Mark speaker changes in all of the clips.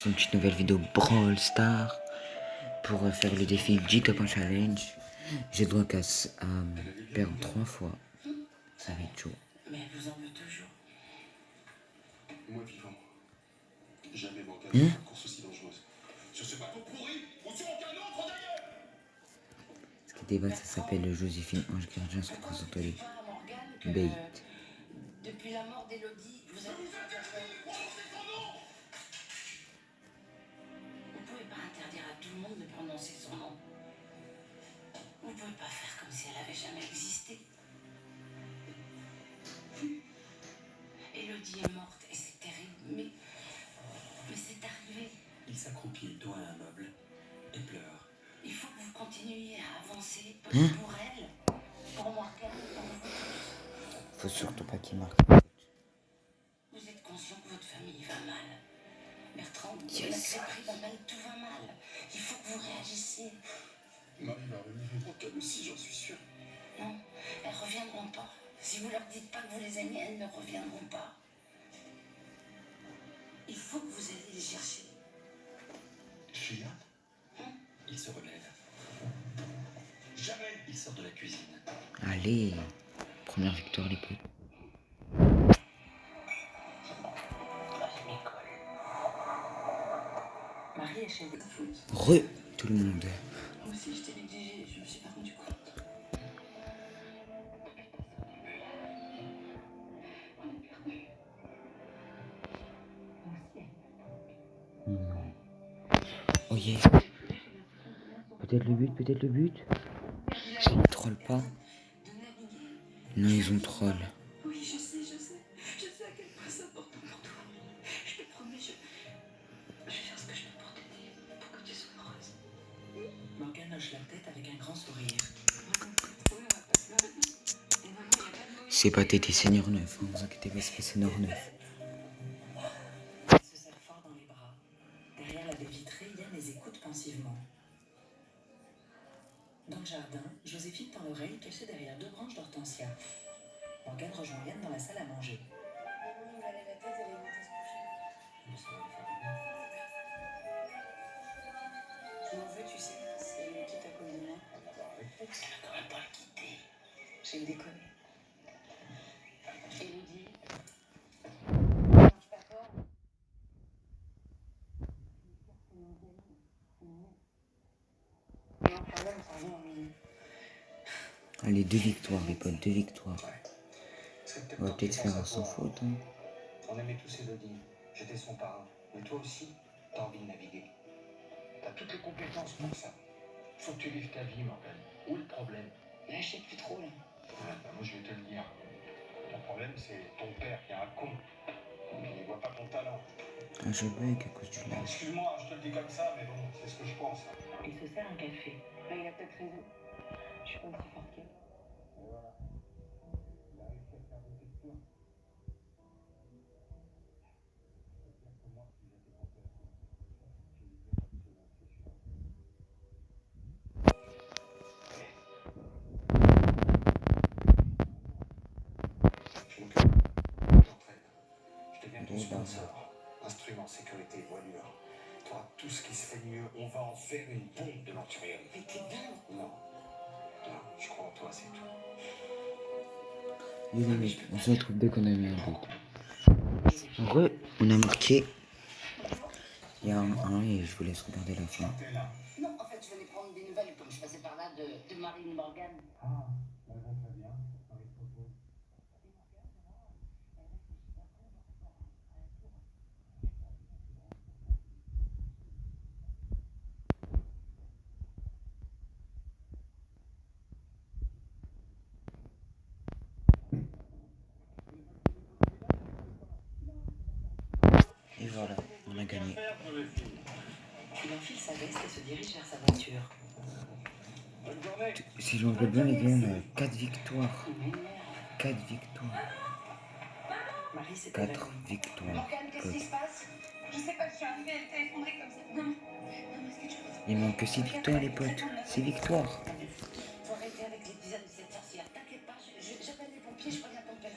Speaker 1: Une petite nouvelle vidéo Brawl Stars pour faire le défi G-Top Challenge. J'ai droit qu'à perdre 3 fois. Ça va être chaud.
Speaker 2: Mais elle vous en veut toujours.
Speaker 3: Moi vivant, jamais manqué de faire course aussi dangereuse. Sur ce bateau pourri ou sur aucun autre d'ailleurs.
Speaker 1: Ce qui débat, ça s'appelle Joséphine Ange Gardien se présente au Bait.
Speaker 2: Depuis la mort d'Élodie, vous avez... Vous pouvez pas interdire à tout le monde de prononcer son nom. Vous pouvez pas faire comme si elle avait jamais existé. Élodie est morte et c'est terrible, mais c'est arrivé.
Speaker 4: Il s'accroupit, doigt à un meuble, et pleure.
Speaker 2: Il faut que vous continuiez à avancer pour elle, pour Morgane, pour vous tous.
Speaker 1: Faut surtout pas qu'il marque.
Speaker 2: Vous êtes conscient que votre famille va mal. Bertrand, la crêperie va mal, tout va mal. Il faut que vous réagissiez.
Speaker 3: Marie va revenir au calme aussi, j'en suis sûr.
Speaker 2: Non, elles reviendront pas. Si vous leur dites pas que vous les aimez, elles ne reviendront pas. Il faut que vous alliez les chercher.
Speaker 4: Chia, il se relève. Jamais il sort de la cuisine.
Speaker 1: Allez, première victoire les potes.
Speaker 2: Marie est chez vous.
Speaker 1: Tout le monde.
Speaker 2: Moi aussi, je t'ai négligé, je me suis pas rendu compte.
Speaker 1: Oh yeah. Peut-être le but, peut-être le but. Ils trollent pas. Non, ils ont troll.
Speaker 2: Oui, je sais à quel point c'est important pour toi. Je te promets, je vais faire ce que je peux pour t'aider, pour que tu sois heureuse. Morgane hoche la tête avec un grand sourire.
Speaker 1: C'est pas Tété Seigneur 9, hein, vous inquiétez pas, c'est pas Seigneur 9.
Speaker 2: Elle se serre fort dans les bras. Derrière la baie vitrée, Yann les écoute pensivement. Dans le jardin, Joséphine tend l'oreille cachée derrière 2 branches d'hortensia. Morgane rejoint Yann dans la salle à manger. Maman, elle a la tête, elle est montée se coucher. Je m'en veux, tu sais. C'est lui qui t'a cause de moi. Elle va quand même pas le quitter. J'ai déconné. Élodie. Mange pas fort. Non, quand même, ça va.
Speaker 1: Allez, 2 victoires les potes, 2 victoires. On va peut-être faire un sans faute. Hein.
Speaker 5: On aimait tous Élodie, j'étais son parrain. Mais toi aussi, t'as envie de naviguer. T'as toutes les compétences pour ça. Faut que tu vives ta vie, Morgane. Où est le problème?
Speaker 2: Là, je sais plus trop, là.
Speaker 5: Moi, je vais te le dire. Ton problème, c'est ton père qui est un con. Il voit pas ton talent.
Speaker 1: Ah, je bug à cause du live.
Speaker 5: Excuse-moi, je te le dis comme ça, mais bon, c'est ce que je pense.
Speaker 2: Il se sert un café. Ah, il a peut-être raison. Je suis pas aussi forte qu'elle.
Speaker 5: Et voilà. Il a réussi à faire des exploits. C'est-à-dire que moi, si j'étais ton père, je lui dirais absolument, c'est sûr. Je m'occupe. Je t'entraîne. Je deviens ton sponsor. Instrument, sécurité, voilure. Tu auras tout ce qui se fait de mieux. On va en faire une bombe de l'Anturium.
Speaker 2: Mais t'es dingue.
Speaker 5: Non. Non, je crois en toi, c'est tout.
Speaker 1: Les amis, on se retrouve dès qu'on a mis un but. On a marqué. Il y a un 1 et je vous laisse regarder la fin.
Speaker 2: Non, en fait, je venais prendre des nouvelles comme je passais par là de Marine Morgane.
Speaker 5: Ah, bah, très bien. Marie se repose.
Speaker 1: Et voilà, on a gagné.
Speaker 2: Il enfile sa veste et se dirige vers sa voiture.
Speaker 1: Si je me rappelle bien, les gars, on a 4 victoires. 4 victoires.
Speaker 2: Marie s'est
Speaker 1: 4 victoires.
Speaker 2: Morgane, qu'est-ce qui se passe? Je sais pas, je suis arrivée, elle était effondrée comme ça. Non, est-ce que tu peux...
Speaker 1: Il manque que 6 victoires, les potes. 6 victoires.
Speaker 2: Faut arrêter avec l'épisode de cette sorcière. T'inquiète pas, j'appelle les pompiers, je préviens ton père.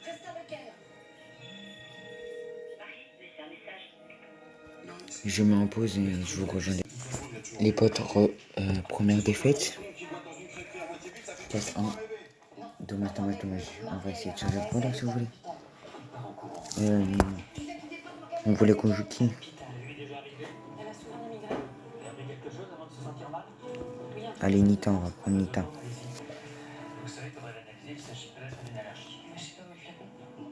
Speaker 2: Reste avec elle. Marie, laissez un message.
Speaker 5: Non,
Speaker 1: Je mets en pause et je vous rejoins. Les potes, première défaite. Passe 1. Dommage, dommage, dommage. On va essayer de changer de couleur si vous voulez. On voulait qu'on joue qui?
Speaker 2: Elle a souvent des migraines.
Speaker 4: Elle a pris quelque chose avant de se sentir mal?
Speaker 2: Oui, un peu.
Speaker 1: Allez, Nita, on va prendre Nita.
Speaker 4: Vous savez, il faudrait l'analyser, il s'agit peut-être d'une allergie.
Speaker 2: Je sais pas où est le flacon.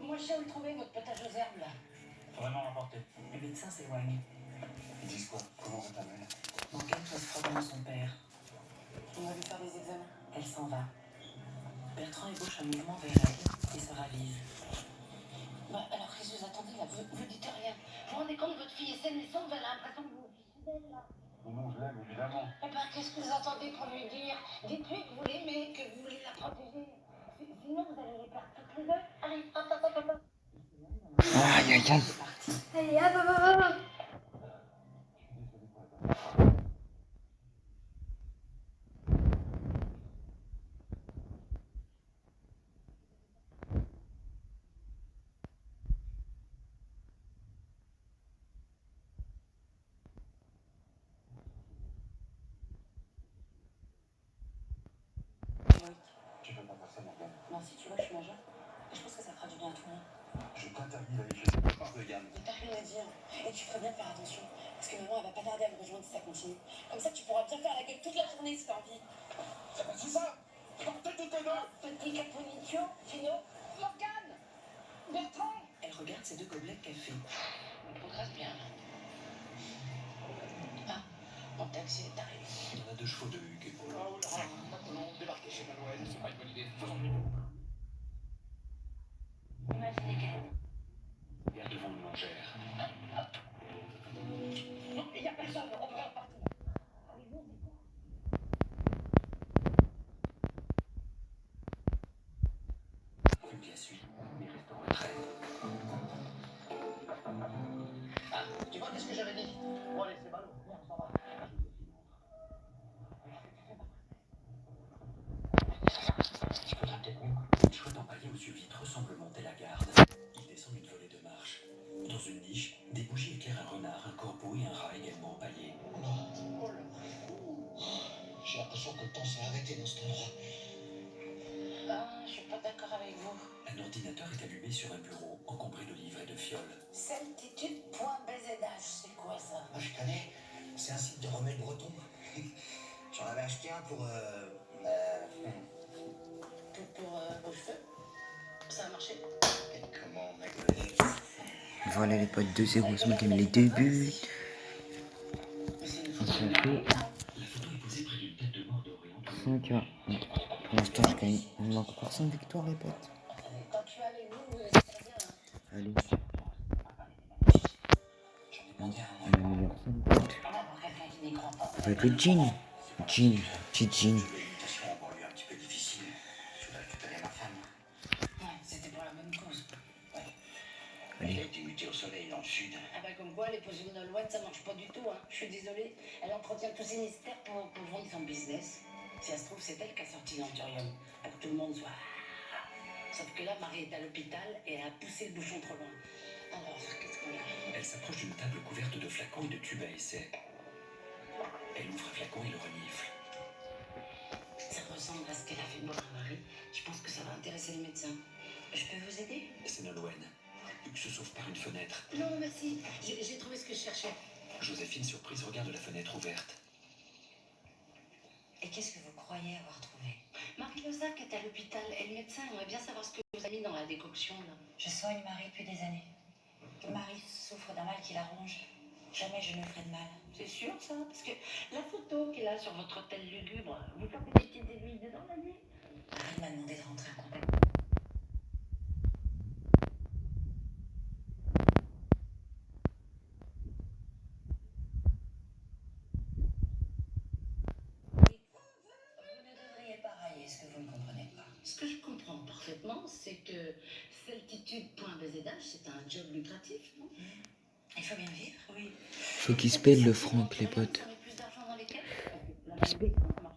Speaker 2: Moi, je sais où le trouver, votre potage aux herbes, là.
Speaker 4: Faudrait m'en rapporter.
Speaker 2: Les médecins s'éloignent.
Speaker 5: Ils disent quoi? Comment va ta mère?
Speaker 2: Morgane doit se frotter dans son père. On va lui faire des examens. Elle s'en va. Bertrand ébauche un mouvement vers elle et se ravise. Bah, alors, qu'est-ce que vous attendez, là? Vous dites rien. Vous vous rendez compte, votre fille est saine et sauve, elle a l'impression que vous vous fiez d'elle, là.
Speaker 5: Non, je l'aime, évidemment.
Speaker 2: Eh ben, qu'est-ce que vous attendez pour lui dire? Dites-lui que vous l'aimez, que vous voulez la protéger. Sinon, vous allez les perdre toutes les deux. Allez, hop, hop, hop, hop.
Speaker 1: Aïe, aïe, aïe.
Speaker 2: Allez, hop, hop, hop, hop.
Speaker 5: Tu peux pas faire ça, Morgane.
Speaker 2: Non, si tu vois, je suis majeure. Et je pense que ça fera du bien à tout le monde.
Speaker 5: Je t'interdis d'aller chez cette part de Yann.
Speaker 2: Mais t'as rien à dire. Et tu ferais bien de faire attention. Parce que maman, elle va pas tarder à me rejoindre si ça continue. Comme ça, tu pourras bien faire la gueule toute la journée si t'as envie.
Speaker 5: C'est ça? Portez toutes les deux!
Speaker 2: Petit caponnicchio, Fino, Morgane, Bertrand. Elle regarde ces deux gobelets de café. On progresse bien, là. Ah, mon taxi est arrivé.
Speaker 4: Il y en a 2 chevaux de Hugues.
Speaker 5: Ah, oula, maintenant, débarquer chez Manuel, c'est pas une bonne idée. Faisons
Speaker 2: Imaginez qu'elle...
Speaker 4: Il y a devant une longère.
Speaker 2: Non, il y a personne, on va repartir. Allez-vous, on dit quoi?
Speaker 4: Hugues la suit, mais reste en retrait.
Speaker 2: Ah, tu vois, qu'est-ce que j'avais dit? Bon, allez, c'est ballot. Viens, on s'en va.
Speaker 4: Il faudra peut-être mieux. Une chouette empaillée aux yeux vitreux semble monter la garde. Il descend une volée de marche. Dans une niche, des bougies éclairent un renard, un corbeau et un rat également empaillés.
Speaker 5: Oh là. J'ai l'impression que le temps s'est arrêté dans cet endroit.
Speaker 2: Ah, je suis pas d'accord avec vous.
Speaker 4: Un ordinateur est allumé sur un bureau, encombré de livres et de fioles.
Speaker 2: Certitude.bzh, c'est quoi ça?
Speaker 5: Moi, je connais. C'est un site de remède breton. J'en avais acheté un pour...
Speaker 2: Pour vos cheveux? Ça a marché?
Speaker 5: Et comment on a gueulé?
Speaker 1: Voilà les potes, 2-0. C'est moi qui ai mis les débuts.
Speaker 2: Mais c'est une
Speaker 1: On
Speaker 2: photo.
Speaker 1: s'en fout.
Speaker 4: La photo est posée près d'une tête de mort d'Orient.
Speaker 1: 5-1. Pour l'instant, je gagne. Il me manque encore 5 victoires, les potes.
Speaker 2: Quand tu as les loups, c'est bien. Hein.
Speaker 1: Allez.
Speaker 5: J'en ai demandé à un
Speaker 1: On améliore ça, les potes.
Speaker 2: Comment pour quelqu'un qui n'y croit pas?
Speaker 1: Ça va être le jean. Jean. Petit jean.
Speaker 5: Je voulais une mutation en banlieue un petit peu difficile. Je voulais récupérer ma femme.
Speaker 2: Ouais, c'était pour la bonne cause.
Speaker 5: Ouais.
Speaker 1: Allez.
Speaker 5: Elle a été mutée au soleil dans le sud.
Speaker 2: Ah bah comme quoi, les posées de l'Ouest, ça marche pas du tout. Hein. Je suis désolée. Elle entretient tous ces mystères pour vendre son business. Si ça se trouve, c'est elle qui a sorti l'anthurium. Pour que tout le monde soit... Sauf que là, Marie est à l'hôpital et elle a poussé le bouchon trop loin. Alors, qu'est-ce qu'on a?
Speaker 4: Elle s'approche d'une table couverte de flacons et de tubes à essai. Elle ouvre un flacon et le renifle.
Speaker 2: Ça ressemble à ce qu'elle a fait boire à Marie. Je pense que ça va intéresser le médecin. Je peux vous aider?
Speaker 4: C'est Nolwenn. Hugues se sauve par une fenêtre.
Speaker 2: Non, merci. J'ai trouvé ce que je cherchais.
Speaker 4: Joséphine, surprise, regarde la fenêtre ouverte.
Speaker 2: Et qu'est-ce que vous croyez avoir trouvé? Marie Lozac est à l'hôpital et le médecin aimerait bien savoir ce que vous avez mis dans la décoction, là. Je soigne Marie depuis des années. Marie souffre d'un mal qui la ronge. Jamais je ne ferai de mal. C'est sûr, ça? Parce que la photo qu'elle a sur votre hôtel lugubre, vous portez des petites aiguilles dedans la nuit? Marie m'a demandé de rentrer en contact. Vous ne devriez pas railler ce que vous ne comprenez pas. Ce que je comprends parfaitement, c'est que Celtitude.bzh, c'est un job lucratif, non? Il faut bien vivre, oui.
Speaker 1: Faut qu'il se pèle le Franck, les potes.
Speaker 2: Ça met plus d'argent dans les caisses? La baguette, ça marche.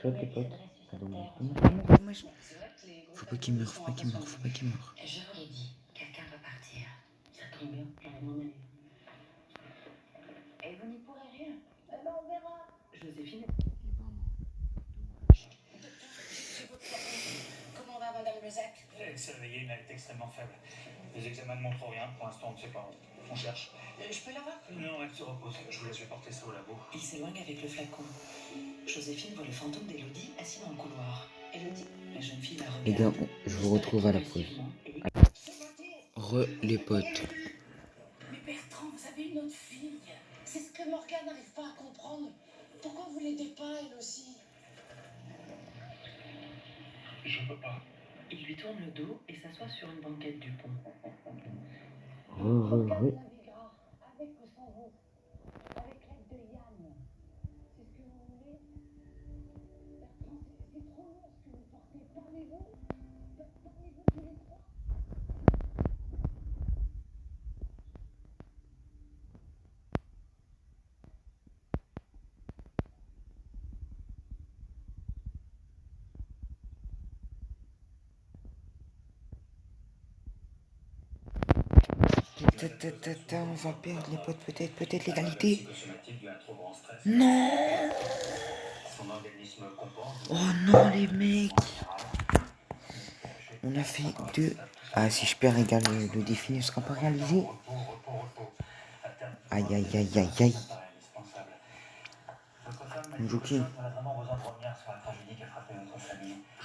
Speaker 1: Shot les potes. Ah, dommage. Faut pas qu'il meure, faut pas qu'il meure, faut pas qu'il meure.
Speaker 2: Je vous l'ai dit, quelqu'un doit partir. Ça tombe bien, j'aurais m'en aller. Et vous n'y pourrez rien. Eh ben on verra. Joséphine. Comment va Madame Lezac?
Speaker 5: Elle s'est réveillée, mais elle est extrêmement faible. Les examens ne montrent rien. Pour l'instant, on ne sait pas. On cherche.
Speaker 2: Je peux la voir?
Speaker 5: Non, elle se repose. Je vous laisse lui porter ça au labo.
Speaker 2: Il s'éloigne avec le flacon. Joséphine voit le fantôme d'Élodie assis dans le couloir. Élodie, la jeune fille la regarde.
Speaker 1: Les gars, je vous retrouve à la pause. Les potes.
Speaker 2: Mais Bertrand, vous avez une autre fille. C'est ce que Morgane n'arrive pas à comprendre. Pourquoi vous l'aidez pas, elle aussi?
Speaker 5: Je peux pas.
Speaker 2: Il lui tourne le dos et s'assoit sur une banquette du pont.
Speaker 6: Naviguera, avec ou sans vous, avec l'aide de Yann. C'est ce que vous voulez? Bertrand, c'est trop lourd ce que vous portez. Parlez-vous. Parlez-vous tous les trois.
Speaker 1: On va perdre les potes, peut-être l'égalité.
Speaker 5: Psychosomatique dû à un trop grand stress.
Speaker 1: Non.
Speaker 5: Son organisme compense.
Speaker 1: Oh non les mecs. On a fait 2. Ah si je perds égal, le défi ne sera pas réalisé. Aïe aïe aïe aïe aïe. On joue qui?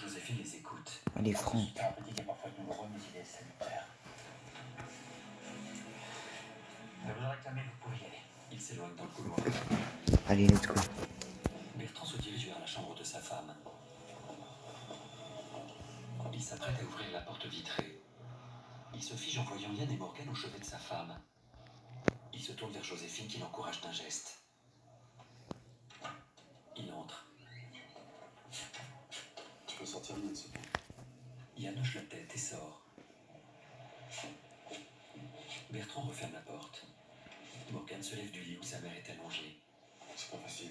Speaker 4: Joséphine les écoute.
Speaker 1: Allez Franck.
Speaker 4: Vous le réclamez, vous pouvez y aller. Il s'éloigne dans le couloir.
Speaker 1: Allez let's go.
Speaker 4: Bertrand se dirige vers la chambre de sa femme. Il s'apprête à ouvrir la porte vitrée. Il se fige en voyant Yann et Morgane au chevet de sa femme. Il se tourne vers Joséphine qui l'encourage d'un geste. Il entre.
Speaker 3: Tu peux sortir Yann, c'est bon.
Speaker 4: Yann hoche la tête et sort. Bertrand referme la porte. Morgane se lève du lit où sa mère est allongée.
Speaker 3: C'est pas facile.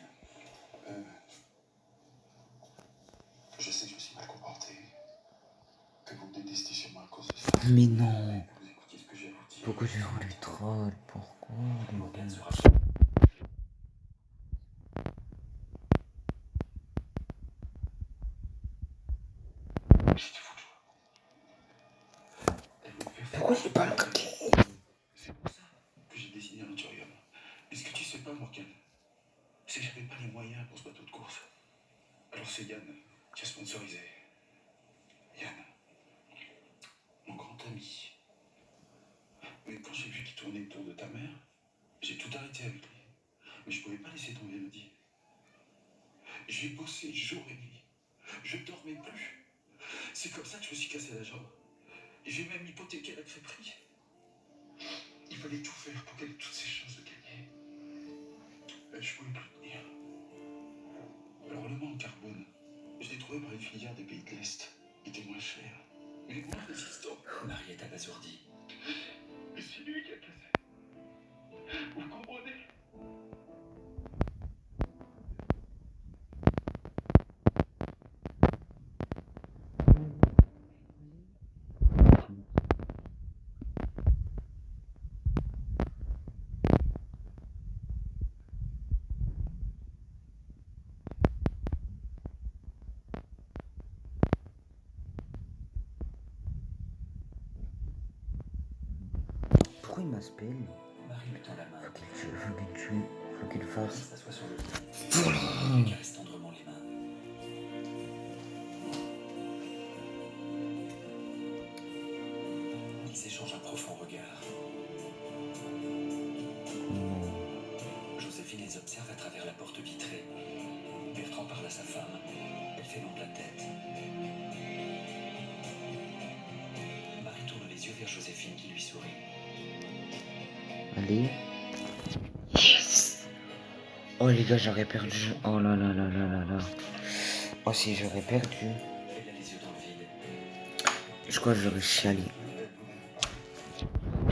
Speaker 3: Je sais que je me suis mal comporté. Que vous me détestez chez moi à cause de ça.
Speaker 1: Mais non.
Speaker 3: Que vous écoutiez ce que j'ai à vous dire.
Speaker 1: Pourquoi j'ai voulu troll? Pourquoi?
Speaker 4: Morgane se rassure.
Speaker 3: J'étais fou de joie. Elle me fait faire.
Speaker 1: Pourquoi j'ai pas marqué?
Speaker 3: C'est pour ça que j'ai désigné un Arthurium. Et ce que tu sais pas, Morgane, c'est que j'avais pas les moyens pour ce bateau de course. Alors c'est Yann qui a sponsorisé. Yann, mon grand ami. Mais quand j'ai vu qu'il tournait autour de ta mère, j'ai tout arrêté avec lui. Mais je pouvais pas laisser tomber Elodie. J'ai bossé jour et nuit. Je dormais plus. C'est comme ça que je me suis cassé la jambe. Et j'ai même hypothéqué la crêperie. Il fallait tout faire pour qu'elle ait toutes ses chances de gagner. Je pouvais plus tenir. Alors le manque carbone, je l'ai trouvé par les filières des pays de l'Est. Il était moins cher, mais moins résistant.
Speaker 4: Marie est abasourdie.
Speaker 3: Et c'est lui qui a cassé. Vous comprenez?
Speaker 1: Pourquoi il m'appelle?
Speaker 4: Marie lui tend la main.
Speaker 1: Faut qu'il
Speaker 4: Il
Speaker 1: fasse.
Speaker 4: s'assoit sur le lit. Il caresse tendrement les mains. Ils échangent un profond regard. Joséphine les observe à travers la porte vitrée. Bertrand parle à sa femme. Elle fait non de la tête. Marie tourne les yeux vers Joséphine qui lui sourit.
Speaker 1: Allez. Yes. Oh les gars, j'aurais perdu. Oh là là là là là là. Oh si j'aurais perdu.
Speaker 4: Elle a les yeux dans le vide.
Speaker 1: Je crois que j'aurais chialé.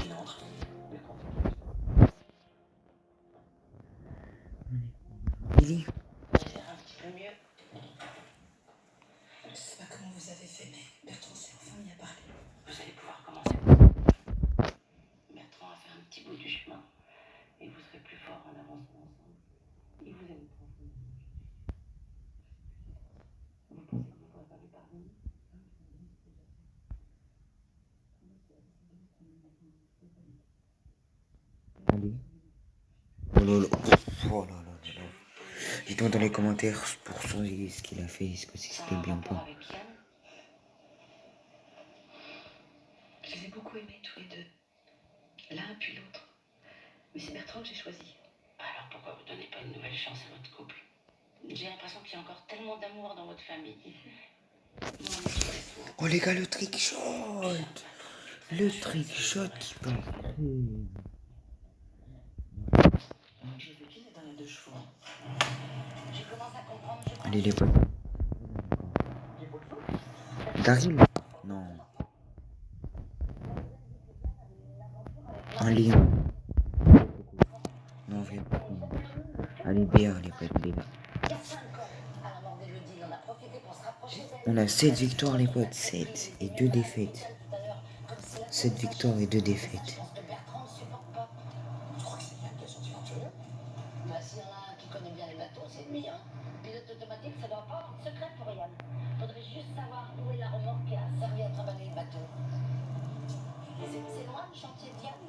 Speaker 4: Il entre.
Speaker 1: Lily.
Speaker 2: Un petit peu mieux.
Speaker 1: Oh là là. Oh là là là là. Dites-moi dans les commentaires pour changer ce qu'il a fait, est-ce que c'était bien ou pas.
Speaker 2: Avec Yann, je les ai beaucoup aimés tous les deux. L'un puis l'autre. Mais c'est Bertrand que j'ai choisi. Alors pourquoi vous donnez pas une nouvelle chance à votre couple? J'ai l'impression qu'il y a encore tellement d'amour dans votre famille.
Speaker 1: Oh les gars, le trick shot. Le trick shot qui part.
Speaker 2: Joséphine est dans les 2 chevaux. Je commence à comprendre.
Speaker 1: Allez les potes. Daryl? Non. Un lion. Non, vrai. Allez, BA, les potes, BA. On a 7 victoires, les potes. 7 et 2 défaites. 7 victoires et 2 défaites.
Speaker 5: Je crois que c'est Yann qui a sorti l'entraîneur.
Speaker 6: Bah, s'il y en a un qui connaît bien les bateaux, c'est lui, hein. Pilote automatique, ça doit pas avoir de secret pour Yann. Faudrait juste savoir où est la remorque qui a servi à travailler le bateau. C'est loin le chantier de Yann?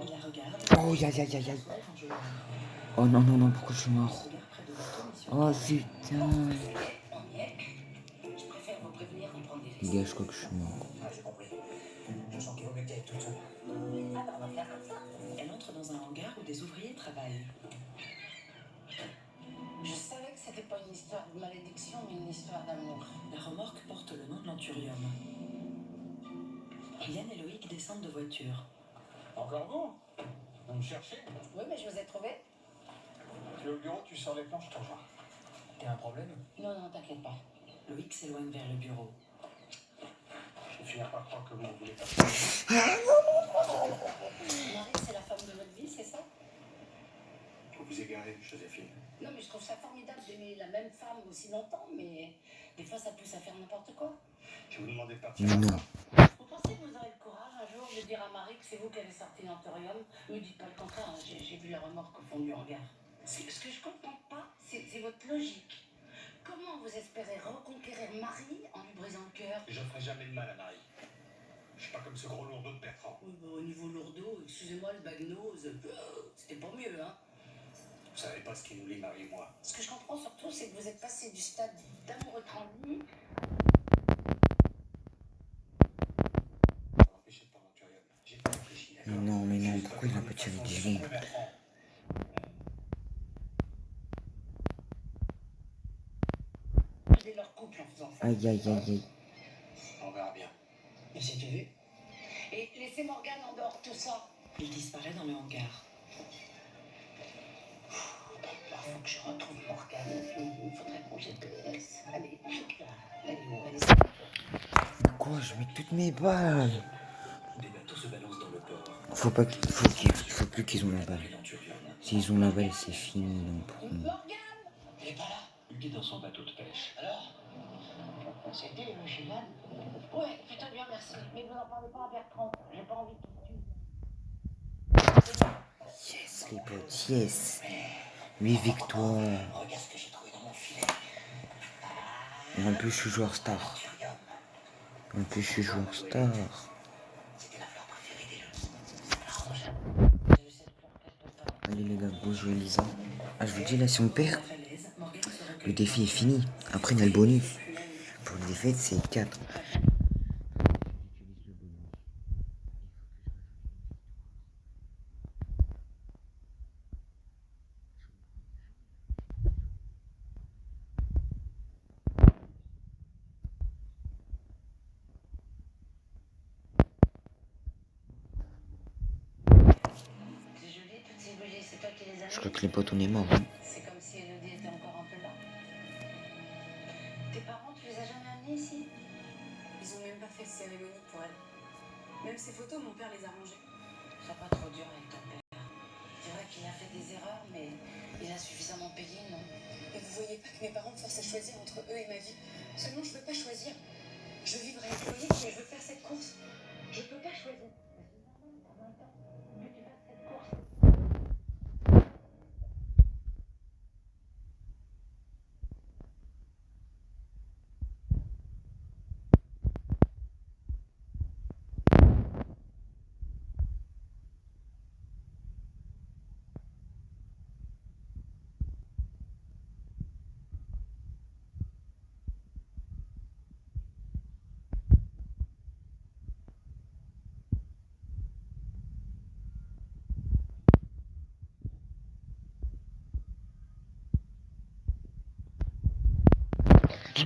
Speaker 2: Il la regarde.
Speaker 1: Oh, aïe, aïe, aïe, aïe. Oh non, non, non, pourquoi je suis mort? Oh putain.
Speaker 6: Je préfère vous prévenir de prendre des risques.
Speaker 1: Les gars, je crois que je suis mort.
Speaker 5: Ah, j'ai compris. Je sens qu'il vaut mieux que tu ailles toute seule.
Speaker 6: Ah, bah, on va faire comme ça.
Speaker 2: Elle entre dans un hangar où des ouvriers travaillent.
Speaker 6: Je savais que c'était pas une histoire de malédiction, mais une histoire d'amour.
Speaker 2: La remorque porte le nom de l'Anturium. Yann et Loïc descendent de voiture.
Speaker 5: Encore vous? Vous me cherchez?
Speaker 6: Oui, mais je vous ai trouvé.
Speaker 5: Tu es au bureau, tu sors les planches, je te rejoins. T'as un problème?
Speaker 6: Non, non, t'inquiète pas.
Speaker 2: Loïc s'éloigne vers le bureau.
Speaker 5: Je vais finir par croire que vous ne voulez pas.
Speaker 6: Marie, c'est la femme de votre vie, c'est ça?
Speaker 5: Vous vous égarez, Joséphine.
Speaker 6: Non, mais je trouve ça formidable d'aimer la même femme aussi longtemps, mais des fois, ça pousse à faire n'importe quoi.
Speaker 5: Je vous demandais de partir.
Speaker 1: Non.
Speaker 6: Vous pensez que vous aurez le courage un jour de dire à Marie que c'est vous qui avez sorti l'Anturium? Ne dites pas le contraire, hein, j'ai vu la remorque au fond du hangar. Ce que je comprends pas, c'est votre logique. Comment vous espérez reconquérir Marie en lui brisant le cœur?
Speaker 5: Je ferai jamais de mal à Marie. Je suis pas comme ce gros lourdeau de Bertrand.
Speaker 6: Oui, bah, au niveau lourdeau, excusez-moi, le bagnose, c'était pas mieux, hein.
Speaker 5: Vous savez pas ce qui nous lie, Marie et moi.
Speaker 6: Ce que je comprends surtout, c'est que vous êtes passé du stade d'amoureux transi.
Speaker 5: Ça m'empêchait de prendre l'Anturium. J'ai pas réfléchi,
Speaker 1: Mais
Speaker 5: d'accord?
Speaker 1: non, mais non, pourquoi il a pas tiré 10 secondes?
Speaker 6: Dès leur couple en faisant ça.
Speaker 1: Aïe, aïe, aïe, aïe.
Speaker 5: On verra bien.
Speaker 6: Mais j'ai vu. Et laissez Morgane en dehors de tout ça.
Speaker 2: Il disparaît dans le hangar.
Speaker 6: Il faut que je retrouve Morgane. Il faudrait mon GPS. Allez, chute-la. Elle est où? Elle est...
Speaker 1: Quoi, je mets toutes mes balles.
Speaker 4: Des bateaux se balancent dans le port.
Speaker 1: Faut plus qu'ils ont la balle.
Speaker 4: L'Anturium.
Speaker 1: S'ils ont la balle, c'est fini donc, pour nous.
Speaker 6: Morgane! Elle est pas là.
Speaker 4: Hugues est dans son bateau de pêche.
Speaker 6: Alors? C'était chez Yann? Ouais, plutôt bien, merci. Mais vous n'en parlez pas à Bertrand. J'ai pas envie qu'il tue.
Speaker 1: Yes, les potes, yes. 8 victoires.
Speaker 6: Regarde ce que j'ai trouvé dans mon filet.
Speaker 1: Et en plus, je suis joueur star. En plus, je suis joueur star.
Speaker 6: C'était la fleur préférée des loups. J'ai vu cette fleur quelque part.
Speaker 1: Allez les gars, go jouer Lisa. Ah, je vous dis là, si on perd,
Speaker 2: À la falaise, Morgane se recule.
Speaker 1: le défi est fini. Après, il y a le bonus. Pour une défaite, c'est 4.
Speaker 6: C'est joli, toutes ces bougies. C'est toi qui les as
Speaker 1: Je
Speaker 6: mis?
Speaker 1: crois que les potes, on est morts. Hein.
Speaker 6: C'est comme si Elodie était encore un peu là. Tes parents, tu les as jamais amenés ici?
Speaker 7: Ils ont même pas fait de cérémonie pour elle. Même ses photos, mon père les a rangées.
Speaker 6: Sois pas trop dur avec ton père. C'est vrai qu'il a fait des erreurs, mais il a suffisamment payé, non?
Speaker 7: Et vous voyez pas que mes parents me forcent à choisir entre eux et ma vie. Seulement, je veux pas choisir. Je veux vivre avec Loïc, mais je veux faire cette course. Je peux pas choisir.
Speaker 6: Mais tu fasses cette course.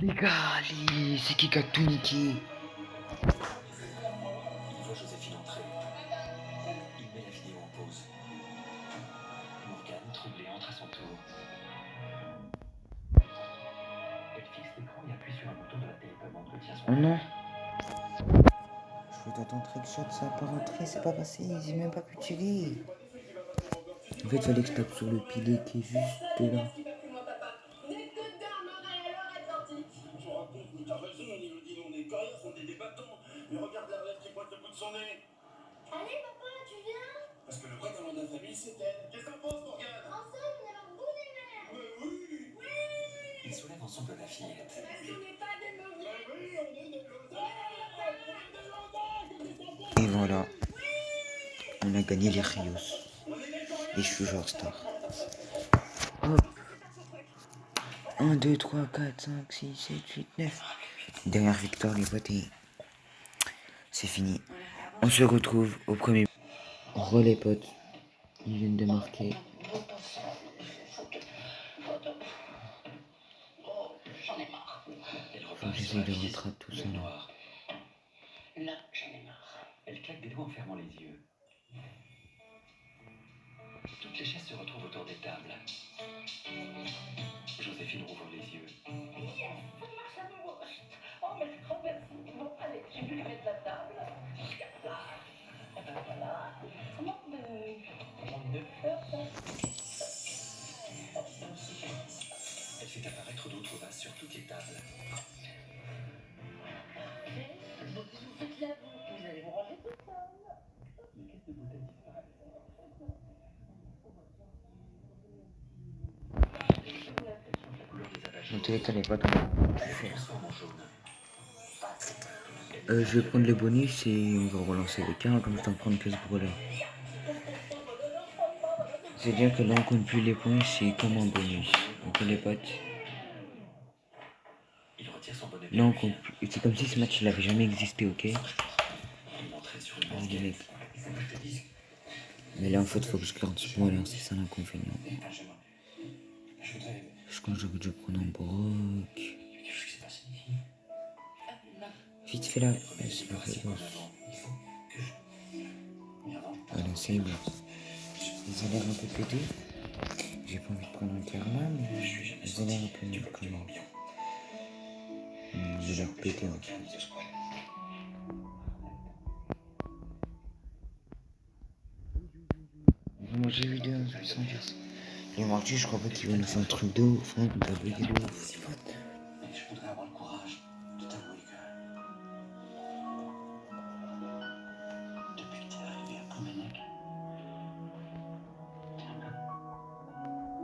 Speaker 1: Les gars, c'est qui a tout niqué?
Speaker 4: Il voit Joséphine entrer. Il met la vidéo en pause. Morgane, troublée, entre à son tour. Elle fixe l'écran et appuie sur un bouton de la télécommande que tient son
Speaker 1: Oh non. Je voulais tenter un trickshot, ça n'a pas rentré, c'est pas passé, j'ai même pas pu tirer. En fait, il fallait que je tape sur le pilier qui est juste là.
Speaker 3: Mais regarde la relève qui pointe le bout de son nez.
Speaker 6: Allez, papa, tu viens?
Speaker 3: Parce que le vrai talent de la famille, c'est elle. Qu'est-ce que t'en penses, Morgane?
Speaker 6: Ensemble, on a un bout des mers.
Speaker 3: Mais oui.
Speaker 4: Ils soulèvent ensemble la fillette.
Speaker 6: Parce qu'on n'est pas des mauvais.
Speaker 3: Oui, on est des Lausanne.
Speaker 1: Et voilà. On a gagné les Rios. Et je suis genre star. Hop. 1, 2, 3, 4, 5, 6, 7, 8, 9. Dernière victoire, les potes, et c'est fini. On se retrouve au premier. Les potes. Ils viennent de marquer.
Speaker 2: J'en ai marre.
Speaker 1: Faut que j'essaye de rattraper tout ça.
Speaker 4: Noir.
Speaker 2: Là, j'en ai marre.
Speaker 4: Elle claque des doigts en fermant les yeux. Toutes les chaises se retrouvent autour des tables. Joséphine rouvre les yeux.
Speaker 2: Yes, ça marche à nouveau. Oh, mais c'est trop merci. Bon, allez, j'ai plus qu'à mettre la table. Et ben voilà. Comment de faire ça?
Speaker 4: Elle fait apparaître d'autres vases sur toutes les tables.
Speaker 2: Vous faites la boue. Vous allez vous ranger tout seul.
Speaker 4: Les caisses de bouteilles disparaissent. La couleur des abages
Speaker 1: Dans tous les cas, les potes,
Speaker 4: se transforme en jaune.
Speaker 1: je vais prendre le bonus et on va relancer les cartes comme je t'en prends 15 pour là. C'est bien que là on compte plus les points, c'est comme un bonus. Donc les potes.
Speaker 4: Il retire son bonnet.
Speaker 1: Là on compte plus. C'est comme si ce match il avait jamais existé, ok?
Speaker 4: Il montrait sur une
Speaker 1: Ah, les
Speaker 4: banquette.
Speaker 1: mecs.
Speaker 3: Il faut que je te dise.
Speaker 1: Mais là en fait faut que je garde ce point là, c'est ça l'inconvénient.
Speaker 3: Benjamin, je voudrais.
Speaker 1: Je pense que j'aurais dû prendre un broc.
Speaker 3: Il y a quelque chose qui s'est passé ici.
Speaker 1: Vite fait là.
Speaker 4: Remet les
Speaker 1: Laisse le
Speaker 4: décorations
Speaker 1: rayon.
Speaker 4: en avant.
Speaker 3: Il faut que je. Mais avant.
Speaker 1: Voilà, c'est bon. Ils ont l'air un peu pétés. J'ai pas envie de prendre un karma, mais ils ont l'air un peu nuls quand même. Ils ont l'air pétés en fait. Moi j'ai vu deux, sans dire ça. Les marchés, je crois pas qu'ils vont nous faire un truc de ouf, hein, de bugger de ouf.
Speaker 3: Mais je voudrais avoir le courage de t'avouer que. Depuis que t'es arrivé à Ploumenec, t'es un peu.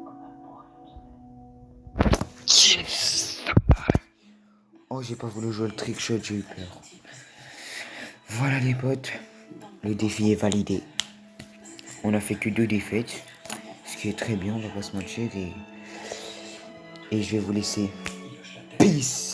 Speaker 3: Comme un bourré.
Speaker 1: Yes! Oh, j'ai pas voulu jouer le trick shot, j'ai eu peur. Voilà les potes, le défi est validé. On a fait que 2 défaites, ce qui est très bien, on va pas se mentir, et je vais vous laisser. Peace!